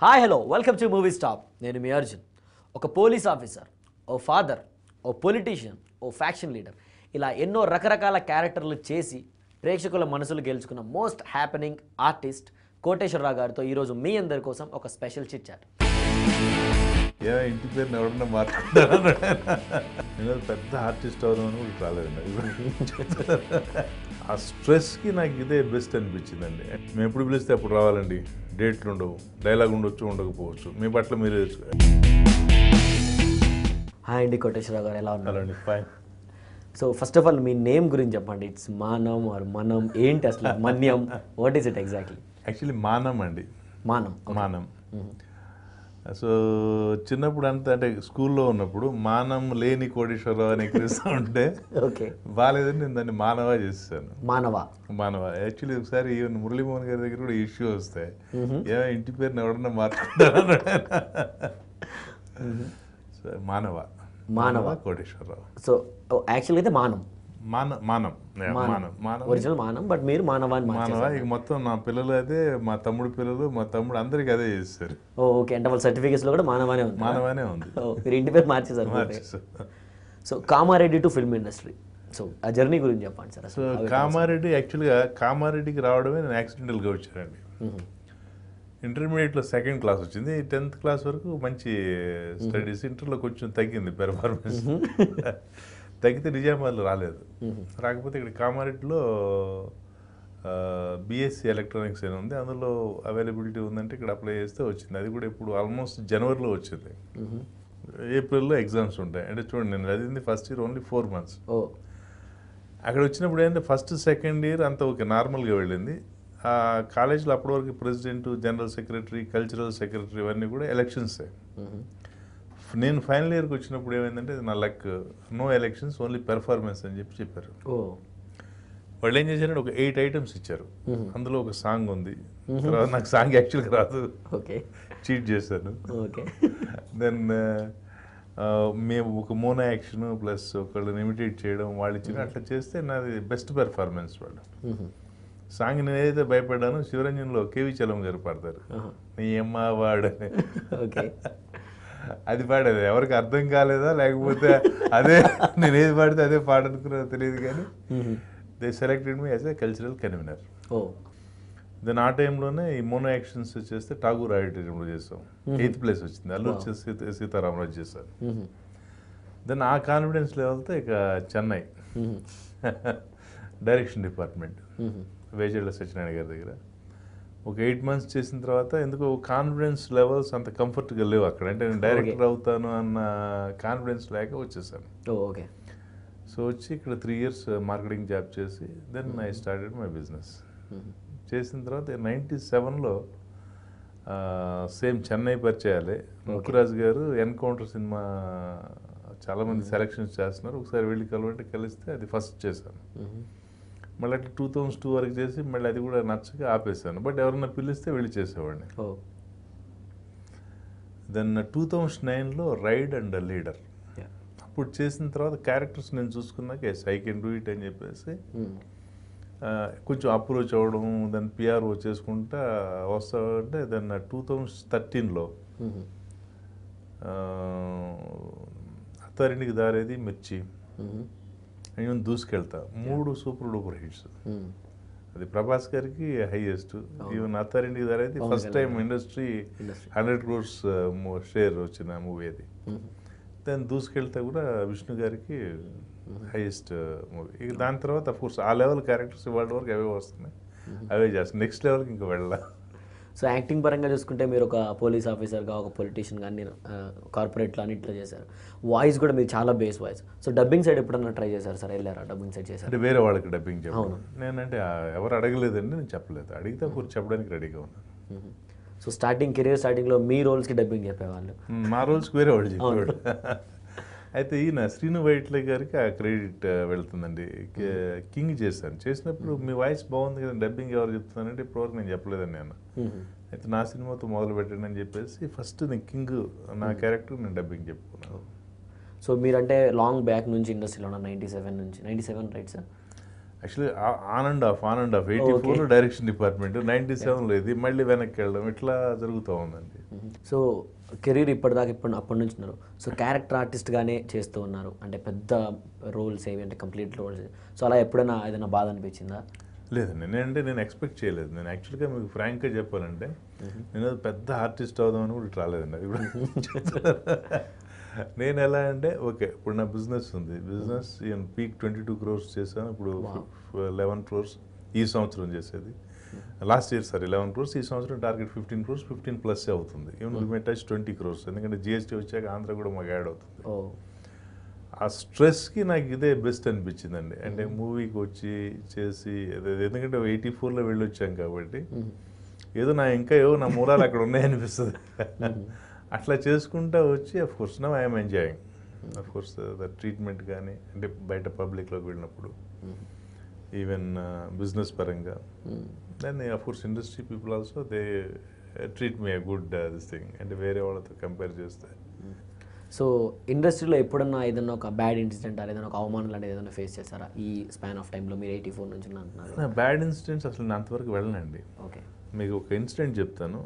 Hi hello welcome to movie stop. నేను మీ అర్జున్. ఒక police officer, ఓ father, ఓ politician, ఓ faction leader, ఇలా ఎన్నో రకరకాల క్యారెక్టర్లు చేసి ప్రేక్షకుల మనసులు గెలుచుకున్న మోస్ట్ హ్యాపెనింగ్ ఆర్టిస్ట్ కోటేశ్వరరావు గారితో ఈరోజు మీ అందరి కోసం ఒక స్పెషల్ చిట్ చాట్. ఇంటి పేరుని ఎవరన్నా మాట్లాడతాను. నేను పెద్ద ఆర్టిస్ట్ అవుదామని కూడా రాలేదండి. ఆ స్ట్రెస్కి నాకు ఇదే బెస్ట్ అనిపించిందండి. మేము ఎప్పుడు పిలిస్తే అప్పుడు రావాలండి. డేట్లు ఉండవు, డైలాగ్ ఉండొచ్చు, ఉండకపోవచ్చు. మీ పట్ల మీరే హాయ్ అండి కోటేశ్వరరావు గారు, ఎలా ఉన్నారు? Fine. So first of all మీ నేమ్ గురించి చెప్పండి. ఇట్స్ మానం ఆర్ మనం, ఏంటి అసలు Manyam, what is it exactly? Actually Maanam అండి. మానం. మానం. సో చిన్నప్పుడు అంతా అంటే స్కూల్లో ఉన్నప్పుడు మానం లేని కోటేశ్వరరావు అని ఎక్కిరిస్తూ ఉంటే ఓకే, బాగాలేదని నేను దాన్ని మానవ చేస్తాను. మానవ యాక్చువల్లీ ఒకసారి ఈవెన్ మురళీమోహన్ గారి దగ్గర కూడా ఇష్యూ వస్తాయి. ఇంటి పేరుని ఎవరన్నా మాట్లాడతారు. మానవ కోటేశ్వరరావు. సో యాక్చువల్గా అయితే మానం ఒరిజినల్ మానం, బట్ మీరు మానవ. ఇక మొత్తం నా పిల్లలు అదే, మా తమ్ముడు పిల్లలు, మా తమ్ముడు అందరికి అదే చేస్తారు. ఓకే, అంటే వాళ్ళ సర్టిఫికేట్స్ లో కూడా మానవానే ఉంది. మీరు ఇంటి పేరు మార్చేసారు. So Kamareddy to film industry, so ఆ జర్నీ గురించి చెప్పండి సార్. సో కామారెడ్డి యాక్చువల్గా కామారెడ్డికి రావడమే నేను యాక్సిడెంటల్గా వచ్చానండి. ఇంటర్మీడియట్లో సెకండ్ క్లాస్ వచ్చింది. 10th క్లాస్ వరకు మంచి స్టడీస్. ఇంటర్లో కొంచెం తగ్గింది పెర్ఫార్మెన్స్. తగ్గితే నిజామాబాద్లో రాలేదు. రాకపోతే ఇక్కడ కామారెడ్డిలో బీఎస్సీ ఎలక్ట్రానిక్స్ అని ఉంది, అందులో అవైలబిలిటీ ఉందంటే ఇక్కడ అప్లై చేస్తే వచ్చింది. అది కూడా ఇప్పుడు ఆల్మోస్ట్ జనవరిలో వచ్చింది. ఏప్రిల్లో ఎగ్జామ్స్ ఉంటాయి. అంటే చూడండి, నేను చదివింది ఫస్ట్ ఇయర్ ఓన్లీ 4 months. అక్కడ వచ్చినప్పుడు ఏంటంటే ఫస్ట్ సెకండ్ ఇయర్ అంతా ఓకే, నార్మల్గా వెళ్ళింది. ఆ కాలేజ్లో అప్పటి వరకు president, general secretary, cultural secretary ఇవన్నీ కూడా ఎలక్షన్సే. నేను ఫైనల్ ఇయర్కి వచ్చినప్పుడు ఏమైందంటే నా luck, no elections, only performance అని చెప్పారు. వాళ్ళు ఏం చేశారంటే ఒక 8 items ఇచ్చారు. అందులో ఒక సాంగ్ ఉంది. తర్వాత నాకు సాంగ్ యాక్చువల్గా రాదు, చీట్ చేశాను. దెన్ మేము ఒక మోనో యాక్షన్ ప్లస్ ఒకళ్ళని ఇమిటేట్ చేయడం, వాళ్ళు ఇచ్చిన అట్లా చేస్తే నాది బెస్ట్ పెర్ఫార్మెన్స్. వాళ్ళు సాంగ్ నేను ఏదైతే భయపడ్డానో శివరంజన్లో కేవి చలం గారు పాడతారు, నీ అమ్మ వాడని. అది పాడేది ఎవరికి అర్థం కాలేదా, లేకపోతే అదే నేను ఏది పాడితే అదే పాడనుకున్నా తెలియదు, కానీ they selected me as a cultural convener. Then ఆ టైంలోనే ఈ మోనో యాక్షన్స్ చేస్తే ఠాగూర్ ఆడిటోరియంలో చేసాం. 8th place వచ్చింది. అల్లు సీతారామరాజు చేశారు. దెన్ ఆ కాన్ఫిడెన్స్ లెవెల్తో ఇక చెన్నై డైరెక్షన్ డిపార్ట్మెంట్ వేజెళ్ళ సత్యనారాయణ గారి దగ్గర ఒక 8 months చేసిన తర్వాత ఎందుకో కాన్ఫిడెన్స్ లెవెల్స్ అంత కంఫర్ట్గా లేవు అక్కడ. అంటే నేను డైరెక్టర్ అవుతాను అన్న కాన్ఫిడెన్స్ లేక వచ్చేసాను. సో వచ్చి ఇక్కడ 3 years మార్కెటింగ్ జాబ్ చేసి then I started my business. చేసిన తర్వాత 97లో సేమ్ చెన్నై పరిచయాలే. ముక్కురాజు గారు ఎన్కౌంటర్ సినిమా చాలామంది సెలక్షన్స్ చేస్తున్నారు, ఒకసారి వెళ్ళి కలవంటే కలిస్తే అది ఫస్ట్ చేశాను. మళ్ళీ అట్లా 2002 వరకు చేసి మళ్ళీ అది కూడా నచ్చక ఆపేశాను. బట్ ఎవరన్నా పిలిస్తే వెళ్ళి చేసేవాడిని. దెన్ 2009లో రైడ్ అండ్ లీడర్ అప్పుడు చేసిన తర్వాత క్యారెక్టర్స్ నేను చూసుకున్నాక yes I can do it అని చెప్పేసి కొంచెం అప్రోచ్ అవ్వడం, దాన్ని పిఆర్ఓ చేసుకుంటా వస్తామంటే దెన్ 2013లో అత్తారింటికి దారేది, మిర్చి, నేను దూసుకెళ్తా 3 సూపర్ డూపర్ హిట్స్. అది ప్రభాస్ గారికి highest. Even Attarintiki Daredi first time industry 100 crores share వచ్చిన మూవీ అది. దెన్ దూసుకెళ్తే కూడా విష్ణు గారికి హైయెస్ట్ మూవీ. ఇక దాని తర్వాత అఫ్కోర్స్ ఆ లెవెల్ క్యారెక్టర్స్ ఇవాళ వరకు అవే వస్తున్నాయి, అవే చేస్తాను. నెక్స్ట్ లెవెల్కి ఇంకా వెళ్ళా. సో యాక్టింగ్ పరంగా చూసుకుంటే మీరు ఒక పోలీస్ ఆఫీసర్గా, ఒక పొలిటీషియన్గా అన్ని కార్పొరేట్లో అన్నింటిలో చేశారు. వాయిస్ కూడా మీరు చాలా base voice. So dubbing side ఎప్పుడన్నా ట్రై చేశారు సార్? వెళ్ళారా డబ్బింగ్ సైడ్ చేశారు? అంటే వేరే వాళ్ళకి డబ్బింగ్ చెప్పాను నేనంటే ఎవరు అడగలేదండి, నేను చెప్పలేదు. అడిగితే అప్పుడు చెప్పడానికి రెడీగా ఉన్నాను. సో కెరీర్ స్టార్టింగ్లో మీ రోల్స్కి డబ్బింగ్ చెప్పేవాళ్ళు? మా రోల్స్కి వేరే వాళ్ళు చెప్పేవాడు. అయితే ఈయన శ్రీను వైట్లే గారికి ఆ క్రెడిట్ వెళ్తుందండి. కింగ్ చేశాను. చేసినప్పుడు మీ వాయిస్ బాగుంది కదా, డబ్బింగ్ ఎవరు చెప్తున్నానంటే ఇప్పటివరకు నేను చెప్పలేదని నేను. అయితే నా సినిమాతో మొదలు పెట్టండి అని చెప్పేసి ఫస్ట్ నేను కింగ్ నా క్యారెక్టర్ నేను డబ్బింగ్ చెప్పుకున్నాను. సో మీరంటే లాంగ్ బ్యాక్ నుంచి ఇండస్ట్రీలో 97 నుంచి 97 right sir? Actually on and off 84లో డైరెక్షన్ డిపార్ట్మెంట్, 97లో ఇది, మళ్ళీ వెనక్కి వెళ్ళడం, ఇట్లా జరుగుతూ ఉందండి. సో కెరీర్ ఇప్పటిదాకా అప్పటి నుంచి ఉన్నారు. సో క్యారెక్టర్ ఆర్టిస్ట్గానే చేస్తూ ఉన్నారు, అంటే పెద్ద రోల్స్ ఏవి అంటే కంప్లీట్ రోల్స్. సో అలా ఎప్పుడైనా ఏదైనా బాధ అనిపించిందా? లేదండి, నేను ఎక్స్పెక్ట్ చేయలేదు. నేను యాక్చువల్గా మీకు ఫ్రాంక్గా చెప్పాలంటే నేను పెద్ద ఆర్టిస్ట్ అవుదామని కూడా ఇట్లా రాలేదండి. అది కూడా నేను ఎలా అంటే ఓకే, ఇప్పుడు నా బిజినెస్ ఉంది, బిజినెస్ పీక్ 22 crores చేశాను, ఇప్పుడు 11 crores ఈ సంవత్సరం చేసేది. లాస్ట్ ఇయర్ 11 crores, ఈ సంవత్సరం టార్గెట్ 15 crores, 15+ అవుతుంది. Even we may touch 20 crores, ఎందుకంటే జిఎస్టీ వచ్చాక ఆంధ్ర కూడా మాకు యాడ్ అవుతుంది. ఆ స్ట్రెస్కి నాకు ఇదే బెస్ట్ అనిపించిందండి. అంటే మూవీకి వచ్చి చేసి ఎందుకంటే 84లో వెళ్ళొచ్చాం కాబట్టి ఏదో నా మూలాలు అక్కడ ఉన్నాయనిపిస్తుంది. అట్లా చేసుకుంటా వచ్చి అఫ్కోర్స్ నా I'm enjoying of course the treatment కానీ, అంటే బయట పబ్లిక్లోకి వెళ్ళినప్పుడు ఈవెన్ బిజినెస్ పరంగా. Then of course industry people also they treat me good this thing, అంటే వేరే వాళ్ళతో కంపేర్ చేస్తే. సో ఇండస్ట్రీలో ఎప్పుడన్నా ఏదైనా ఒక బ్యాడ్ ఇన్సిడెంట్ ఏదైనా ఒక అవమానం లాంటిది ఏదైనా ఫేస్ చేస్తారా ఈ స్పాన్ ఆఫ్ టైంలో? మీరు 84 నుంచి అంటున్నారు. బ్యాడ్ ఇన్సిడెంట్స్ అసలు నేను అంతవరకు వెళ్ళనండి. ఓకే, మీకు ఒక ఇన్సిడెంట్ చెప్తాను.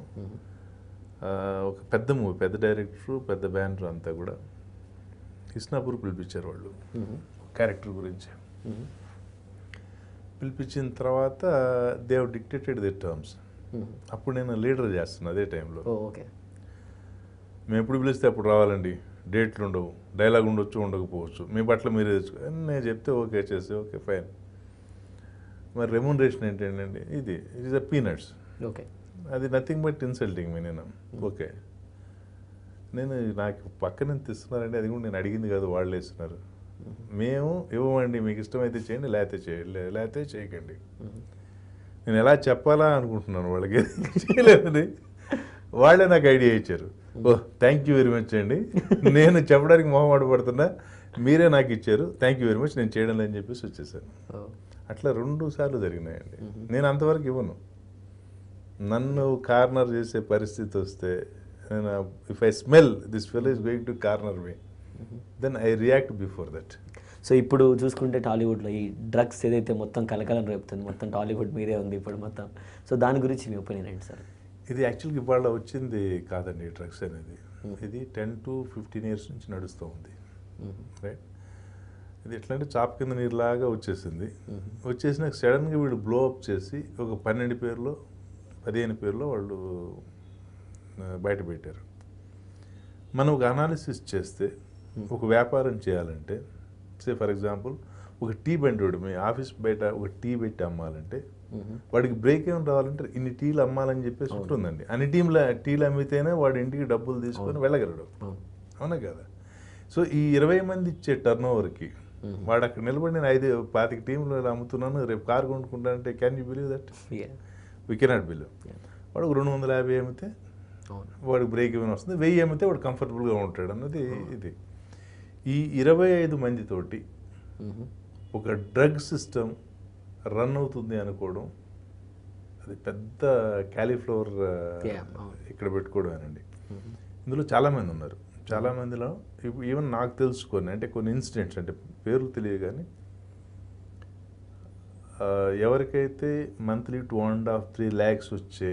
ఒక పెద్ద మూవీ, పెద్ద డైరెక్టరు, పెద్ద బ్యానర్ అంతా కూడా కిష్నాపూర్ పిలిపించారు వాళ్ళు క్యారెక్టర్ గురించి. పిలిపించిన తర్వాత they have dictated the terms. అప్పుడు నేను లీడర్ చేస్తున్నా అదే టైంలో. ఓకే, మేము ఎప్పుడు పిలిస్తే అప్పుడు రావాలండి, డేట్లు ఉండవు, డైలాగ్ ఉండొచ్చు ఉండకపోవచ్చు, మీ బట్టలు మీరే తెచ్చుకో. నేను చెప్తే ఓకే చేస్తే ఓకే ఫైన్. మరి రెమ్యూనరేషన్ ఏంటండి, it is a peanuts. Okay, అది నథింగ్ బట్ ఇన్సల్టింగ్ మీ. నేను ఓకే, నేను నాకు పక్కన తెస్తున్నారండి, అది కూడా నేను అడిగింది కాదు, వాళ్ళు వేస్తున్నారు. మేము ఇవ్వమండి, మీకు ఇష్టమైతే చేయండి, లేకపోతే చేయకండి. నేను ఎలా చెప్పాలా అనుకుంటున్నాను వాళ్ళకి, చేయలేదని. వాళ్ళే నాకు ఐడియా ఇచ్చారు. ఓ థ్యాంక్ యూ వెరీ మచ్ అండి, నేను చెప్పడానికి మొహమాట పడుతున్నా, మీరే నాకు ఇచ్చారు, థ్యాంక్ యూ వెరీ మచ్, నేను చేయడం లేదని చెప్పేసి వచ్చేసాను. అట్లా 2 సార్లు జరిగినాయండి. నేను అంతవరకు ఇవ్వను. నన్ను కార్నర్ చేసే పరిస్థితి వస్తే, నేను if I smell this fellow is going to corner me, then I react before that. So ఇప్పుడు చూసుకుంటే టాలీవుడ్లో ఈ డ్రగ్స్ ఏదైతే మొత్తం కలకలం రేపుతుంది, మొత్తం టాలీవుడ్ మీదే ఉంది ఇప్పుడు మొత్తం. సో దాని గురించి మీ ఒపీనియన్ ఏంటి సార్? ఇది యాక్చువల్గా ఇవాళ వచ్చింది కాదండి డ్రగ్స్ అనేది. ఇది 10 to 15 years నుంచి నడుస్తూ ఉంది, రైట్? ఇది ఎట్లా అంటే చాప్ కింద నీరులాగా వచ్చేసింది. వచ్చేసినాక సడన్గా వీళ్ళు బ్లో అప్ చేసి ఒక 12 పేర్లో 15 పేర్లో వాళ్ళు బయట పెట్టారు. మనం ఒక అనాలిసిస్ చేస్తే, ఒక వ్యాపారం చేయాలంటే, సే ఫర్ ఎగ్జాంపుల్ ఒక టీ బండి, మీ ఆఫీస్ బయట ఒక టీ పెట్టి అమ్మాలంటే వాడికి బ్రేక్ ఏమైనా రావాలంటే ఇన్ని టీలు అమ్మాలని చెప్పేసి ఉంటుందండి. అన్ని టీలు అమ్మితేనే వాడి ఇంటికి డబ్బులు తీసుకొని వెళ్ళగలడు, అవునా కదా? సో ఈ 20 మంది ఇచ్చే టర్న్ ఓవర్కి వాడు అక్కడ నిలబడి నేను 25 టీంలు అమ్ముతున్నాను, రేపు కారు కొనుక్కుంటానంటే can you believe that? We cannot believe. వాడు 250 అమ్మితే వాడికి బ్రేక్ ఏమైనా వస్తుంది, 1000 అమ్మితే వాడు కంఫర్టబుల్గా ఉంటాడు అన్నది ఇది. ఈ 25 మందితోటి ఒక డ్రగ్ సిస్టమ్ రన్ అవుతుంది అనుకోవడం, అది పెద్ద క్యాలీఫ్లవర్ ఇక్కడ పెట్టుకోవడమేనండి. ఇందులో చాలామంది ఉన్నారు. చాలామందిలో ఈవెన్ నాకు తెలుసుకొని, అంటే కొన్ని ఇన్సిడెంట్స్, అంటే పేర్లు తెలియదు కానీ, ఎవరికైతే మంత్లీ 2.5-3 lakhs వచ్చే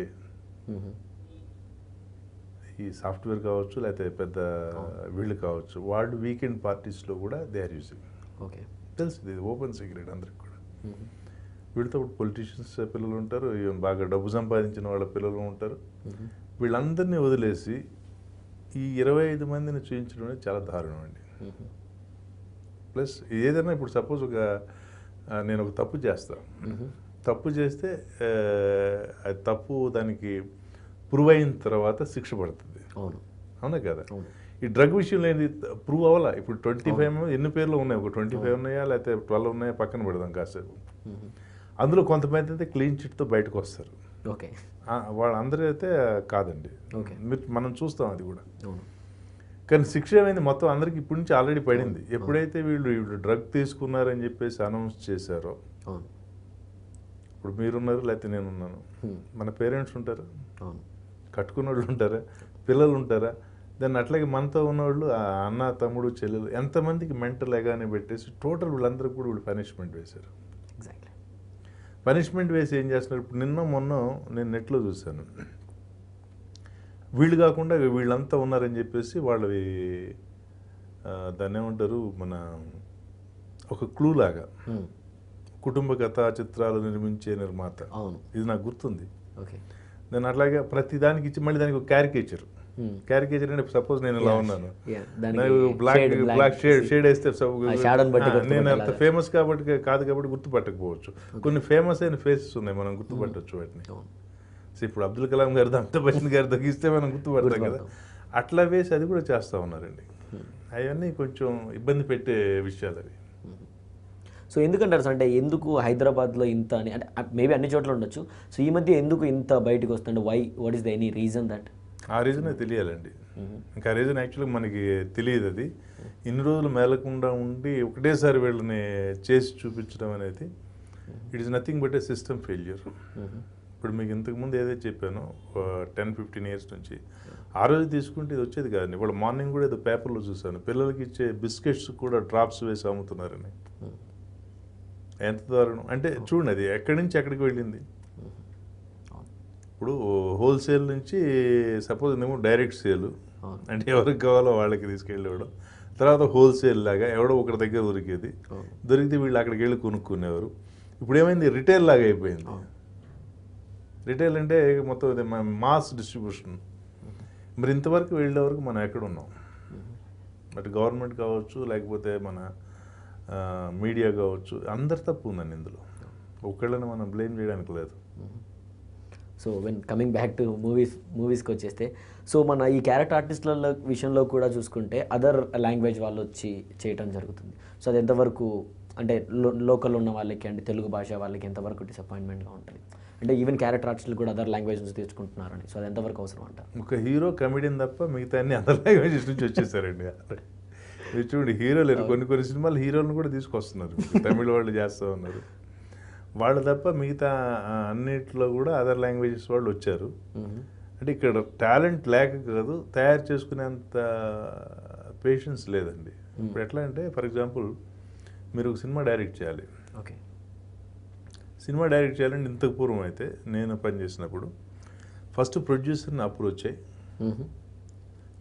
ఈ సాఫ్ట్వేర్ కావచ్చు, లేకపోతే పెద్ద వీళ్ళు కావచ్చు, వాళ్ళు వీకెండ్ పార్టీస్లో కూడా దే ఆర్ యూజింగ్. ఓకే, తెలుసు, ఇది ఓపెన్ సీక్రెట్ అందరికి కూడా. వీళ్ళతో పొలిటీషియన్స్ పిల్లలు ఉంటారు, బాగా డబ్బు సంపాదించిన వాళ్ళ పిల్లలు ఉంటారు. వీళ్ళందరినీ వదిలేసి ఈ 25 మందిని చూపించడం అనేది చాలా దారుణం అండి. ప్లస్ ఏదైనా ఇప్పుడు సపోజ్ నేను ఒక తప్పు చేస్తాను, తప్పు చేస్తే అది తప్పు దానికి ప్రూవ్ అయిన తర్వాత శిక్ష పడుతుంది, అవునా కదా? ఈ డ్రగ్ విషయంలో ఏంటి, ప్రూవ్ అవ్వాలా. ఇప్పుడు 25 ఎన్ని పేర్లు ఉన్నాయి, ఒక 25 ఉన్నాయా లేకపోతే 12 ఉన్నాయా పక్కన పెడదాం కాసేపు. అందులో కొంతమంది అయితే క్లీన్ చిట్తో బయటకు వస్తారు. ఓకే, వాళ్ళందరూ అయితే కాదండి, మనం చూస్తాం అది కూడా. కానీ శిక్ష ఏమైంది మొత్తం అందరికి ఇప్పటి నుంచి ఆల్రెడీ పడింది. ఎప్పుడైతే వీళ్ళు డ్రగ్ తీసుకున్నారని చెప్పేసి అనౌన్స్ చేశారో, ఇప్పుడు మీరున్నారు లేకపోతే నేనున్నాను, మన పేరెంట్స్ ఉంటారు, కట్టుకున్న వాళ్ళు ఉంటారా, పిల్లలు ఉంటారా, దాన్ని అట్లాగే మనతో ఉన్నవాళ్ళు అన్న తమ్ముడు చెల్లెలు ఎంతమందికి మెంటల్ ఎగానే పెట్టేసి టోటల్ వీళ్ళందరికీ కూడా వీళ్ళు పనిష్మెంట్ వేశారు. ఎగ్జాక్ట్లీ. పనిష్మెంట్ వేసి ఏం చేస్తున్నారు ఇప్పుడు నిన్న మొన్న నేను నెట్లో చూశాను వీళ్ళు కాకుండా వీళ్ళంతా ఉన్నారని చెప్పేసి వాళ్ళవి దాన్ని ఏమంటారు మన ఒక క్లూ లాగా కుటుంబ కథా చిత్రాలు నిర్మించే నిర్మాత ఇది నాకు గుర్తుంది. నేను అట్లాగే ప్రతి దానికి ఇచ్చి మళ్ళీ దానికి ఒక క్యారికేచర్ అంటే సపోజ్ నేను ఇలా ఉన్నాను బ్లాక్ షేడ్ వేస్తే నేను అంత ఫేమస్ కాబట్టి కాదు కాబట్టి గుర్తుపట్టకపోవచ్చు. కొన్ని ఫేమస్ అయిన ఫేసెస్ ఉన్నాయి మనం గుర్తుపట్టవచ్చు వాటిని. ఇప్పుడు అబ్దుల్ కలాం గారితో అమితాబ్ బచ్చన్ గారితో గీస్తే మనం గుర్తుపడతాం కదా, అట్లా వేసి అది కూడా చేస్తూ ఉన్నారండి. అవన్నీ కొంచెం ఇబ్బంది పెట్టే విషయాలు అవి. సో ఎందుకంటారు సార్, అంటే ఎందుకు హైదరాబాద్లో ఇంత అని, అంటే మేబీ అన్ని చోట్ల ఉండొచ్చు, సో ఈ మధ్య ఎందుకు ఇంత బయటకు వస్తుంటే what is the any reason that? ఆ రీజనే తెలియాలండి. ఇంకా రీజన్ యాక్చువల్గా మనకి తెలియదు. అది ఇన్ని రోజులు మేలకుండా ఉండి ఒకటేసారి వీళ్ళని చేసి చూపించడం అనేది it is nothing but A system failure. ఇప్పుడు మీకు ఇంతకుముందు ఏదైతే చెప్పానో 10-15 years నుంచి ఆ రోజు తీసుకుంటే ఇది వచ్చేది కాదండి. ఇవాళ మార్నింగ్ కూడా ఏదో పేపర్లో చూశాను, పిల్లలకి ఇచ్చే బిస్కెట్స్ కూడా డ్రాప్స్ వేసి అమ్ముతున్నారని. ఎంత దారుణం అంటే చూడండి, అది ఎక్కడి నుంచి ఎక్కడికి వెళ్ళింది. ఇప్పుడు హోల్సేల్ నుంచి సపోజ్ ఏమో డైరెక్ట్ సేల్ అంటే ఎవరికి కావాలో వాళ్ళకి తీసుకెళ్ళేవాడు, తర్వాత హోల్సేల్ లాగా ఎవడో ఒకరి దగ్గర దొరికితే వీళ్ళు అక్కడికి వెళ్ళి కొనుక్కునేవారు. ఇప్పుడు ఏమైంది, రిటైల్ లాగా అయిపోయింది. రిటైల్ అంటే మొత్తం మాస్ డిస్ట్రిబ్యూషన్. మరి ఇంతవరకు వెళ్ళే వరకు మనం ఎక్కడ ఉన్నాం? అటు గవర్నమెంట్ కావచ్చు, లేకపోతే మన మీడియా కావచ్చు, అందరి తప్పు ఉందండి ఇందులో. ఒకళ్ళని మనం బ్లేమ్ చేయడానికి లేదు. So when coming back to మూవీస్కి వచ్చేస్తే, సో మన ఈ క్యారెక్టర్ ఆర్టిస్టుల విషయంలో కూడా చూసుకుంటే అదర్ లాంగ్వేజ్ వాళ్ళు వచ్చి చేయటం జరుగుతుంది. సో అది ఎంతవరకు అంటే లోకల్ ఉన్న వాళ్ళకి అంటే తెలుగు భాష వాళ్ళకి ఎంతవరకు డిసప్పాయింట్మెంట్గా ఉంటుంది? అంటే ఈవెన్ క్యారెక్టర్ ఆర్టిస్టులు కూడా అదర్ లాంగ్వేజ్ నుంచి తెచ్చుకుంటున్నారని, సో అది ఎంతవరకు అవసరం అంటారు? ఒక హీరో కమెడియన్ తప్ప మిగతా అన్ని అదర్ లాంగ్వేజెస్ నుంచి వచ్చేసారండి. మీరు చూడండి, హీరో లేరు. కొన్ని సినిమాలు హీరోలను కూడా తీసుకొస్తున్నారు, తమిళ వాళ్ళు చేస్తూ ఉన్నారు. వాళ్ళు తప్ప మిగతా అన్నిట్లో కూడా అదర్ లాంగ్వేజెస్ వాళ్ళు వచ్చారు. అంటే ఇక్కడ టాలెంట్ లేక కాదు, తయారు చేసుకునేంత పేషెన్స్ లేదండి. ఇప్పుడు ఎట్లా అంటే ఫర్ ఎగ్జాంపుల్ మీరు ఒక సినిమా డైరెక్ట్ చేయాలి. ఓకే, సినిమా డైరెక్ట్ చేయాలంటే ఇంతకు పూర్వం అయితే నేను పనిచేసినప్పుడు ఫస్ట్ ప్రొడ్యూసర్ని అప్రోచ్ అయ్యి,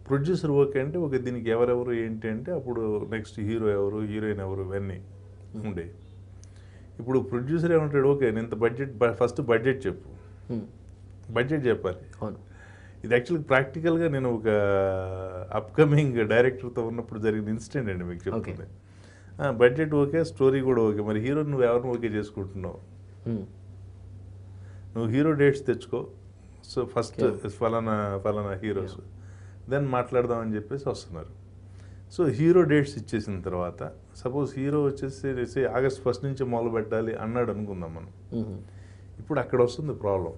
ప్రొడ్యూసర్ ఓకే అంటే ఓకే దీనికి ఎవరెవరు ఏంటి అంటే అప్పుడు నెక్స్ట్ హీరో ఎవరు, హీరోయిన్ ఎవరు, ఇవన్నీ ఉండే. ఇప్పుడు ప్రొడ్యూసర్ ఏమంటాడు, ఓకే నేను ఇంత బడ్జెట్, ఫస్ట్ బడ్జెట్ చెప్పు, బడ్జెట్ చెప్పాలి. ఇది యాక్చువల్గా ప్రాక్టికల్గా నేను ఒక అప్కమింగ్ డైరెక్టర్తో ఉన్నప్పుడు జరిగిన ఇన్సిడెంట్ అండి మీకు చెప్తుంది. బడ్జెట్ ఓకే, స్టోరీ కూడా ఓకే, మరి హీరో నువ్వు ఎవరిని ఓకే చేసుకుంటున్నావు? నువ్వు హీరో డేట్స్ తెచ్చుకో, సో ఫస్ట్ ఫలానా హీరోస్, దెన్ మాట్లాడదామని చెప్పేసి వస్తున్నారు. సో హీరో డేట్స్ ఇచ్చేసిన తర్వాత సపోజ్ హీరో వచ్చేసి ఆగస్ట్ 1 నుంచి మొదలు పెట్టాలి అన్నాడు అనుకుందాం మనం. ఇప్పుడు అక్కడ వస్తుంది ప్రాబ్లం.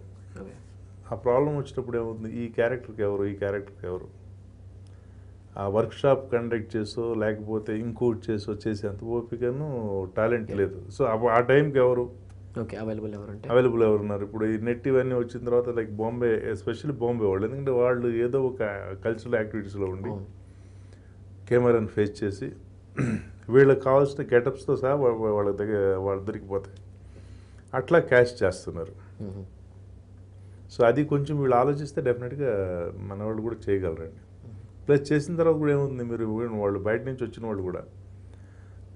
ఆ ప్రాబ్లం వచ్చినప్పుడు ఏమవుతుంది, ఈ క్యారెక్టర్కి ఎవరు, ఈ క్యారెక్టర్కి ఎవరు, ఆ వర్క్షాప్ కండక్ట్ చేసో లేకపోతే ఇంకోటి చేసేంత ఓపికను టాలెంట్ లేదు. సో ఆ టైంకి ఎవరు అవైలబుల్ ఎవరు ఉన్నారు? ఇప్పుడు ఈ నెట్ ఇవన్నీ వచ్చిన తర్వాత లైక్ బాంబే, ఎస్పెషల్లీ బాంబే వాళ్ళు, ఎందుకంటే వాళ్ళు ఏదో ఒక కల్చరల్ యాక్టివిటీస్లో ఉండి కెమెరాని ఫేస్ చేసి వీళ్ళకి కావాల్సిన గెటప్స్తో సహా వాళ్ళు దొరికిపోతాయి, అట్లా క్యాష్ చేస్తున్నారు. సో అది కొంచెం వీళ్ళు ఆలోచిస్తే డెఫినెట్గా మన వాళ్ళు కూడా చేయగలరండి. ప్లస్ చేసిన తర్వాత కూడా ఏమవుతుంది, మీరు వాళ్ళు బయట నుంచి వచ్చిన వాళ్ళు కూడా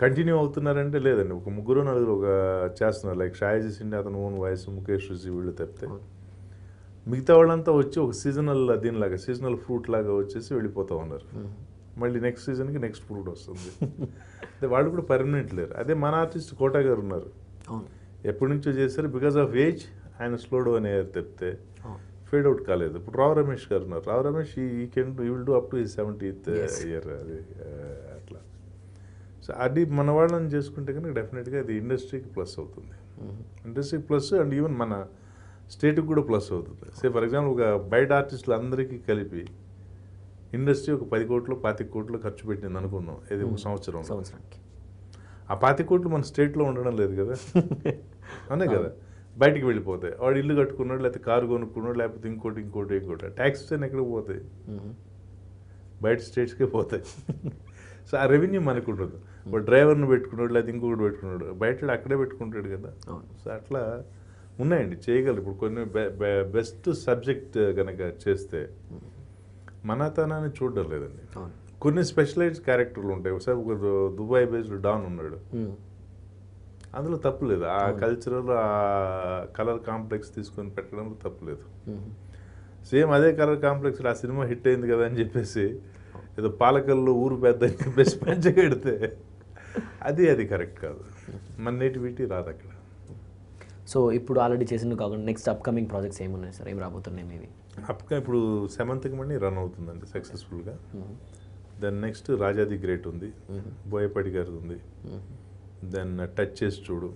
కంటిన్యూ అవుతున్నారంటే లేదండి, ఒక 3-4 ఒక చేస్తున్నారు. లైక్ షాయిజీ సిండే అతను ఓన్ వాయిస్, ముఖేష్ రుచి వీళ్ళు తప్పితే మిగతా వాళ్ళంతా వచ్చి ఒక సీజనల్ దీనిలాగా సీజనల్ ఫ్రూట్ లాగా వచ్చేసి వెళ్ళిపోతూ ఉన్నారు. మళ్ళీ నెక్స్ట్ సీజన్కి నెక్స్ట్ ఫ్రూట్ వస్తుంది. అదే వాళ్ళు కూడా పర్మనెంట్ లేరు. అదే మన ఆర్టిస్ట్ కోటా గారు ఉన్నారు, ఎప్పటి నుంచో చేశారు. బికాస్ ఆఫ్ ఏజ్ ఆయన స్లో డౌన్ అయ్యారు తప్పితే ఫేడ్ అవుట్ కాలేదు. ఇప్పుడు రావు రమేష్ గారు ఉన్నారు. రావు రమేష్ ఈ will do up to 70th year. అది అట్లా. సో అది మన వాళ్ళని చేసుకుంటే కనుక డెఫినెట్గా అది ఇండస్ట్రీకి ప్లస్ అవుతుంది. ఇండస్ట్రీకి ప్లస్ అండ్ ఈవెన్ మన స్టేట్కి కూడా ప్లస్ అవుతుంది. సే ఫర్ ఎగ్జాంపుల్ ఒక బయట ఆర్టిస్టులు అందరికీ కలిపి ఇండస్ట్రీ ఒక 10 కోట్లు 25 కోట్లు ఖర్చు పెట్టింది అనుకుందాం, ఏది ఒక సంవత్సరానికి. ఆ 25 కోట్లు మన స్టేట్లో ఉండడం లేదు కదా, అనే కదా, బయటికి వెళ్ళిపోతాయి. వాడు ఇల్లు కట్టుకున్నాడు, లేకపోతే కారు కొనుక్కున్నాడు, లేకపోతే ఇంకోటి ట్యాక్సెస్ అని ఎక్కడికి పోతాయి, బయట స్టేట్స్కే పోతాయి. సో ఆ రెవెన్యూ మనకు ఉండదు. ఒక డ్రైవర్ని పెట్టుకున్నాడు లేదా ఇంకొకటి పెట్టుకున్నాడు, బయట అక్కడే పెట్టుకుంటాడు కదా. సో అట్లా ఉన్నాయండి, చేయగలరు. ఇప్పుడు కొన్ని బెస్ట్ సబ్జెక్ట్ కనుక చేస్తే మనతనాన్ని చూడడం లేదండి. కొన్ని స్పెషలైజ్డ్ క్యారెక్టర్లు ఉంటాయి. ఒకసారి ఒక దుబాయ్ బేస్డ్ డాన్ ఉన్నాడు, అందులో తప్పు లేదు. ఆ కల్చరల్ ఆ కలర్ కాంప్లెక్స్ తీసుకొని పెట్టడంలో తప్పు లేదు. సేమ్ అదే కలర్ కాంప్లెక్స్ ఆ సినిమా హిట్ అయింది కదా అని చెప్పేసి ఏదో పాలకల్లో ఊరు పెద్ద అని చెప్పేసి పెంచగెడితే అది కరెక్ట్ కాదు. మన నేటివిటీ రాదు అక్కడ. సో ఇప్పుడు ఆల్రెడీ చేసిన కాకుండా నెక్స్ట్ అప్కమింగ్ ప్రాజెక్ట్స్ ఏమున్నాయి సార్, ఏం రాబోతున్నాయి మీవి? ఇప్పుడు సెవెంత్కి మళ్ళీ రన్ అవుతుందండి సక్సెస్ఫుల్గా. Then next Raja the Great ఉంది, బోయపాటి గారిది ఉంది. దెన్ టచ్ చేసి చూడు,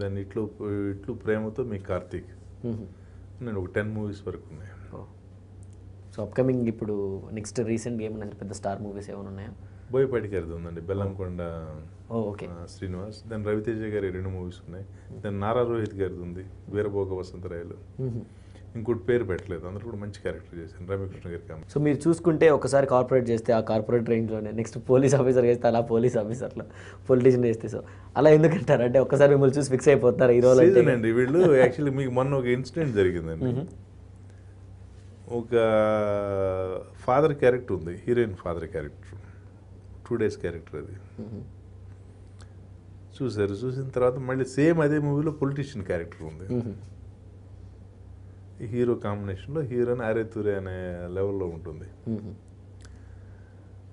దెన్ ఇట్లు ప్రేమతో మీ కార్తీక్. నేను ఒక 10 మూవీస్ వరకు ఉన్నాయి. సో అప్కమింగ్ ఇప్పుడు నెక్స్ట్ రీసెంట్గా ఏమన్నా పెద్ద స్టార్ మూవీస్ ఏమైనా ఉన్నాయా? బోయపాటి గారిది ఉందండి, బెల్లంకొండ ఓకే శ్రీనివాస్. దెన్ రవితేజ గారి 2 మూవీస్ ఉన్నాయి. దెన్ నారా రోహిత్ గారిది ఉంది, వీరభోగ వసంతరాయలు. ఇంకోటి పేరు పెట్టలేదు, అందరూ కూడా మంచి క్యారెక్టర్ చేశాను, రమ్యకృష్ణ గారి కామెంట్. సో మీరు చూసుకుంటే ఒకసారి కార్పొరేట్ చేస్తే ఆ కార్పొరేట్ రేంజ్లోనే, నెక్స్ట్ పోలీస్ ఆఫీసర్ చేస్తే అలా పోలీస్ ఆఫీసర్లో, పొలిటీషియన్ చేస్తే సో అలా ఎందుకంటారు? అంటే ఒక్కసారి మిమ్మల్ని చూసి ఫిక్స్ అయిపోతున్నారు ఈ రోజు అండి వీళ్ళు. యాక్చువల్లీ మీకు మొన్న ఒక ఇన్సిడెంట్ జరిగిందండి. ఒక ఫాదర్ క్యారెక్టర్ ఉంది, heroine father character, 2 days character అది. చూసిన తర్వాత మళ్ళీ సేమ్ అదే మూవీలో పొలిటీషియన్ క్యారెక్టర్ ఉంది. హీరో కాంబినేషన్లో హీరోయిన్ అరే తురే అనే లెవెల్లో ఉంటుంది.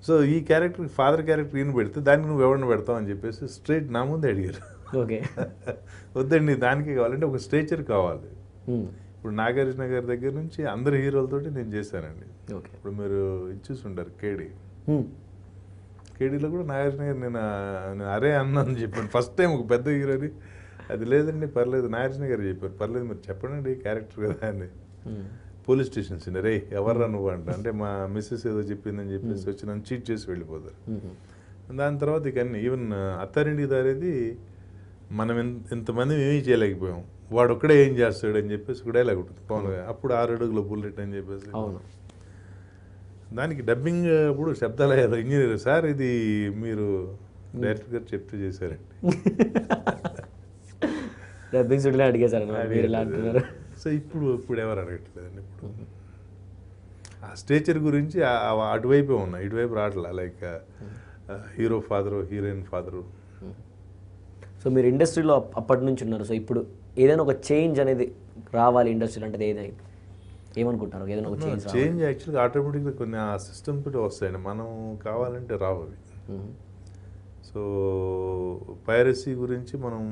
సో ఈ క్యారెక్టర్ ఫాదర్ క్యారెక్టర్ ఈయన పెడితే దానికి నువ్వు ఎవరిని పెడతావు అని చెప్పేసి స్ట్రైట్ నా ముందే అడిగారు. ఓకే వద్దండి, దానికి కావాలంటే ఒక స్ట్రేచర్ కావాలి. ఇప్పుడు నాగార్జున గారి దగ్గర నుంచి అందరు హీరోలతోటి నేను చేశానండి. ఇప్పుడు మీరు ఇది చూసుంటారు కేడీలో కూడా నాగార్జున గారు నేను అరే అన్నాను చెప్పాను ఫస్ట్ టైం ఒక పెద్ద హీరోని. అది లేదండి పర్లేదు, నాగార్జున గారు చెప్పారు పర్లేదు మీరు చెప్పండి క్యారెక్టర్ కదా అని. పోలీస్ స్టేషన్స్ రే ఎవర్రా నువ్వు అంటే మా మిస్సెస్ ఏదో చెప్పిందని చెప్పేసి వచ్చి నన్ను చీట్ చేసి వెళ్ళిపోతారు. దాని తర్వాత ఇక అన్ని ఈవెన్ అత్తారింటికి దారేది మనం ఇంతమంది ఏమీ చేయలేకపోయాం, వాడు ఒక్కడే ఏం చేస్తాడు అని చెప్పేసి ఒక డైలాగ్ ఉంటుంది పవన్ గారు. అప్పుడు 6 అడుగుల బుల్లెట్ అని చెప్పేసి దానికి డబ్బింగ్ అప్పుడు శబ్దాలయాలు ఇంజనీర్ సార్ ఇది మీరు డైరెక్టర్ గారు చెప్తూ చేశారండి. డబ్బింగ్ సుడిలో అడిగేశారు. సో ఇప్పుడు ఎవరు అడగట్లేదండి. ఇప్పుడు ఆ స్టేచర్ గురించి అటువైపే ఉన్నాయి, ఇటువైపు రావట్లే. Like hero father, heroine father. So మీరు ఇండస్ట్రీలో అప్పటి నుంచి ఉన్నారు. సో ఇప్పుడు ఏదైనా ఒక చేంజ్ అనేది రావాలి ఇండస్ట్రీలో అంటే ఏదైనా ఏమనుకుంటారు? ఏదైనా ఒక చేంజ్ యాక్చువల్గా ఆటోమేటిక్గా కొన్ని ఆ సిస్టమ్ తోటి వస్తాయండి, మనం కావాలంటే రావు అవి. సో పైరసీ గురించి మనం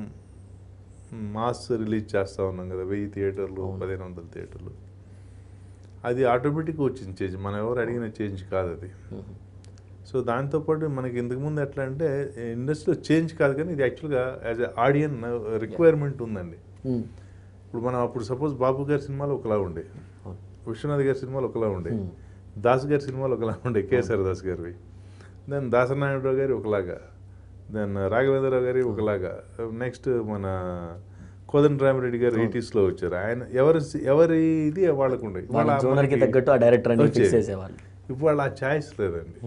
మాస్ రిలీజ్ చేస్తూ ఉన్నాం కదా, 1000 థియేటర్లు 1500 థియేటర్లు. అది ఆటోమేటిక్గా వచ్చింది చేంజ్, మనం ఎవరు అడిగిన చేంజ్ కాదు అది. సో దాంతోపాటు మనకి ఇంతకుముందు ఎట్లా అంటే ఇండస్ట్రీలో చేంజ్ కాదు కానీ ఇది యాక్చువల్గా యాజ్ ఎ ఆడియన్ రిక్వైర్మెంట్ ఉందండి. ఇప్పుడు మనం అప్పుడు సపోజ్ బాబు గారి సినిమాలు ఒకలా ఉండే, విశ్వనాథ్ గారి సినిమాలు ఒకలా ఉండే, దాస్ గారి సినిమాలు ఒకలా ఉండే, కేసరి దాస్ గారివి. దెన్ దాసనారాయణరావు గారి ఒకలాగా, దెన్ రాఘవేంద్రరావు గారి ఒకలాగా, నెక్స్ట్ మన కోదండరామిరెడ్డి గారు 80sలో వచ్చారు. ఆయన ఎవరి ఇది వాళ్ళకు ఉండే, ఇప్పుడు వాళ్ళ ఆ ఛాయిస్ లేదండి,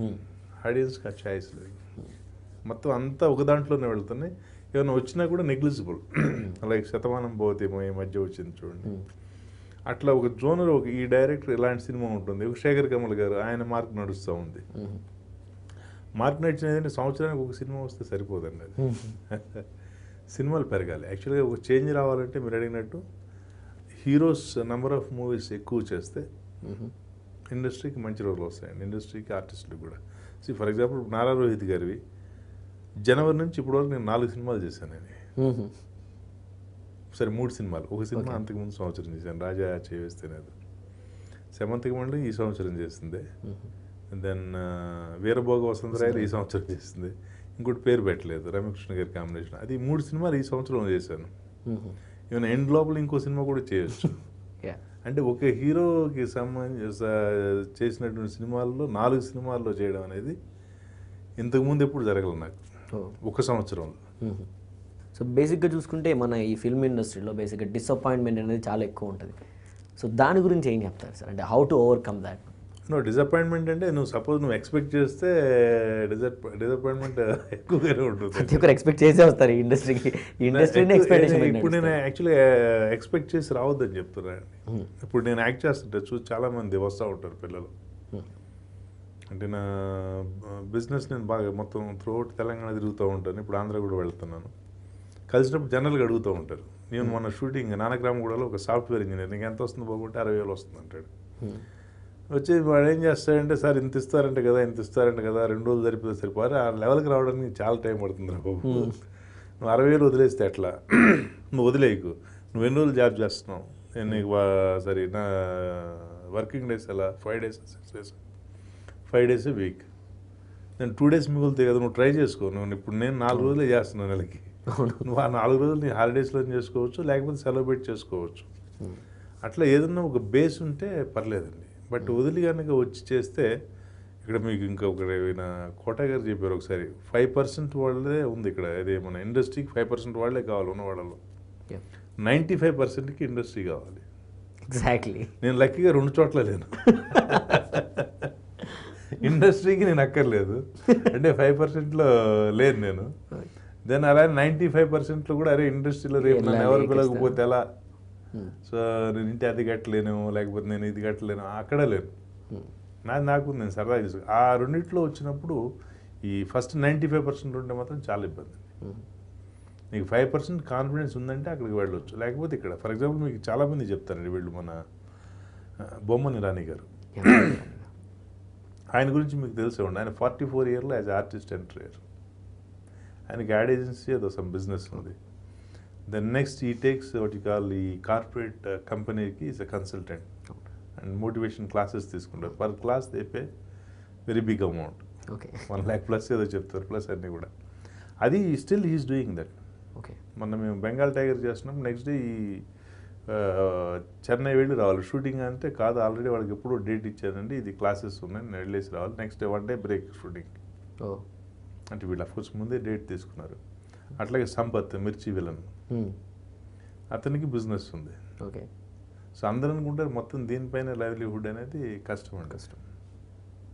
ఆడియన్స్కి ఆ ఛాయిస్ లేదు. మొత్తం అంతా ఒక దాంట్లోనే వెళ్తున్నాయి. ఏమైనా వచ్చినా కూడా నెగ్లిజిబుల్. లైక్ శతమానం భవతేమో ఈ మధ్య వచ్చింది చూడండి, అట్లా ఒక జోనర్ ఒక ఈ డైరెక్టర్ ఇలాంటి సినిమా ఉంటుంది. శేఖర్ కమల్ గారు ఆయన మార్క్ నడుస్తూ ఉంది. మార్క్ నడిచినదంటే సంవత్సరానికి ఒక సినిమా వస్తే సరిపోదండి, అది సినిమాలు పెరగాలి. యాక్చువల్గా ఒక చేంజ్ రావాలంటే మీరు అడిగినట్టు హీరోస్ నెంబర్ ఆఫ్ మూవీస్ ఎక్కువ చేస్తే ఇండస్ట్రీకి మంచి రోజులు వస్తాయండి, ఇండస్ట్రీకి ఆర్టిస్టులు కూడా. ఫర్ ఎగ్జాంపుల్ నారా రోహిత్ గారివి జనవరి నుంచి ఇప్పటివరకు నేను 4 సినిమాలు చేశానండి. సరే 3 సినిమాలు, ఒక సినిమా అంతకుముందు సంవత్సరం చేశాను, రాజా చేవేస్తేనేది. సెమంతికి మళ్ళీ ఈ సంవత్సరం చేసింది. దెన్ వీరభోగ వసంతరాయలు ఈ సంవత్సరం చేసింది. ఇంకోటి పేరు పెట్టలేదు, రమ్యకృష్ణ గారి కాంబినేషన్. అది 3 సినిమాలు ఈ సంవత్సరం చేశాను. ఈవెన్ ఎండ్ లోపల ఇంకో సినిమా కూడా చేయొచ్చు. అంటే ఒక హీరోకి సంబంధించి చేసినటువంటి సినిమాల్లో 4 సినిమాల్లో చేయడం అనేది ఇంతకుముందు ఎప్పుడు జరగలేదు నాకు ఒక సంవత్సరంలో. సో బేసిక్గా చూసుకుంటే మన ఈ ఫిల్మ్ ఇండస్ట్రీలో బేసిక్గా డిసప్పాయింట్మెంట్ అనేది చాలా ఎక్కువ ఉంటుంది. సో దాని గురించి ఏం చెప్తారు సార్? అంటే హౌ టు ఓవర్కమ్ దాట్? నువ్వు డిసప్పాయింట్మెంట్ అంటే నువ్వు సపోజ్ నువ్వు ఎక్స్పెక్ట్ చేస్తే డిసప్పాయింట్మెంట్ ఎక్కువగానే ఉంటుంది. ప్రతి ఒక్కరు ఎక్స్పెక్ట్ చేసే వస్తారు ఈ ఇండస్ట్రీకి, ఈ ఇండస్ట్రీని ఎక్స్పెక్టేషన్. ఇప్పుడు నేను యాక్చువల్లీ ఎక్స్పెక్ట్ చేసి రావద్దని చెప్తున్నాను. ఇప్పుడు నేను యాక్ట్ చేస్తుంటే చూసి చాలామంది వస్తూ ఉంటారు పిల్లలు. అంటే నా బిజినెస్ నేను బాగా మొత్తం త్రూఅవుట్ తెలంగాణ తిరుగుతూ ఉంటాను. ఇప్పుడు ఆంధ్ర కూడా వెళ్తున్నాను. కలిసినప్పుడు జనరల్గా అడుగుతూ ఉంటారు. నేను మొన్న షూటింగ్ నానక్రామగూడలో ఒక సాఫ్ట్వేర్ ఇంజనీర్, నీకు ఎంత వస్తుంది బాగుంటే 60,000 వస్తుంది అంటాడు. వచ్చి వాడు ఏం చేస్తాడంటే, సార్ ఇంత ఇస్తారంటే కదా 2 రోజులు సరిపోతే సరిపోరు, ఆ లెవెల్కి రావడానికి చాలా టైం పడుతుంది రా బాబు. నువ్వు 60,000 వదిలేస్తే ఎట్లా? నువ్వు వదిలేయకు. నువ్వు ఎన్ని రోజులు జాబ్ చేస్తున్నావు? నేను నీకు సరే నా వర్కింగ్ డేస్ ఎలా 5 days 6 days 5 days వీక్, నేను 2 days మిగులుతాయి కదా, నువ్వు ట్రై చేసుకో. నువ్వు ఇప్పుడు నేను 4 రోజులే చేస్తున్నాను నెలకి. నువ్వు ఆ 4 రోజులు నీ హాలిడేస్లో చేసుకోవచ్చు, లేకపోతే సెలబ్రేట్ చేసుకోవచ్చు. అట్లా ఏదన్నా ఒక బేస్ ఉంటే పర్లేదండి. బట్ వదిలి కనుక వచ్చి చేస్తే ఇక్కడ మీకు ఇంకొకటి కోటా గారు చెప్పారు ఒకసారి, 5% వాళ్ళదే ఉంది ఇక్కడ. అదే మన ఇండస్ట్రీకి 5% వాళ్ళే కావాలి ఉన్న వాళ్ళలో. 95%కి ఇండస్ట్రీ కావాలి. ఎగ్జాక్ట్లీ. నేను లక్కీగా 2 చోట్ల లేను. ఇండస్ట్రీకి నేను అక్కర్లేదు, అంటే 5%లో లేను నేను. దెన్ అలా 95%లో కూడా అరే ఇండస్ట్రీలో రేపు నన్ను ఎవరు పిలవకపోతే ఎలా, సో నేను ఇంటి అది కట్టలేను, లేకపోతే నేను ఇది కట్టలేను, అక్కడ లేను. నాకు నేను సరదాగా తీసుకు ఆ రెండిట్లో వచ్చినప్పుడు ఈ ఫస్ట్ 95% ఉంటే మాత్రం చాలా ఇబ్బంది. నీకు 5% కాన్ఫిడెన్స్ ఉందంటే అక్కడికి వెళ్ళొచ్చు, లేకపోతే ఇక్కడ. ఫర్ ఎగ్జాంపుల్ మీకు చాలామంది చెప్తారండి, వీళ్ళు మన బొమ్మని రాణి గారు, ఆయన గురించి మీకు తెలిసే ఉండి, ఆయన 44 yearsలో యాజ్ ఆర్టిస్ట్ ఎంటర్ అయ్యారు. ఆయనకి యాడ్ ఏజెన్సీ ఏదో సమ్ బిజినెస్ ఉంది. దెన్ నెక్స్ట్ ఈ టేక్స్ వాట్ యు కాల్ ఈ కార్పొరేట్ కంపెనీకి is a consultant and motivation classes తీసుకుంటారు. Per class they pay very big amount, 1 lakh plus ఏదో చెప్తారు, ప్లస్ అన్నీ కూడా. అది స్టిల్ హీఈస్ డూయింగ్ దట్. మొన్న మేము బెంగాల్ టైగర్ చేస్తున్నాం, నెక్స్ట్ డే ఈ చెన్నై వెళ్ళి రావాలి షూటింగ్ అంటే, కాదు ఆల్రెడీ వాళ్ళకి ఎప్పుడో డేట్ ఇచ్చానండి, ఇది క్లాసెస్ ఉన్నాయి, నేను వెళ్ళేసి రావాలి, next day 1 day break shooting. అంటే వీళ్ళు అఫ్కోర్స్ ముందే డేట్ తీసుకున్నారు. అట్లాగే సంపత్ మిర్చి విలన్, అతనికి బిజినెస్ ఉంది. సో అందరూ అనుకుంటారు మొత్తం దీనిపైన లైవ్లీహుడ్ అనేది కష్టం.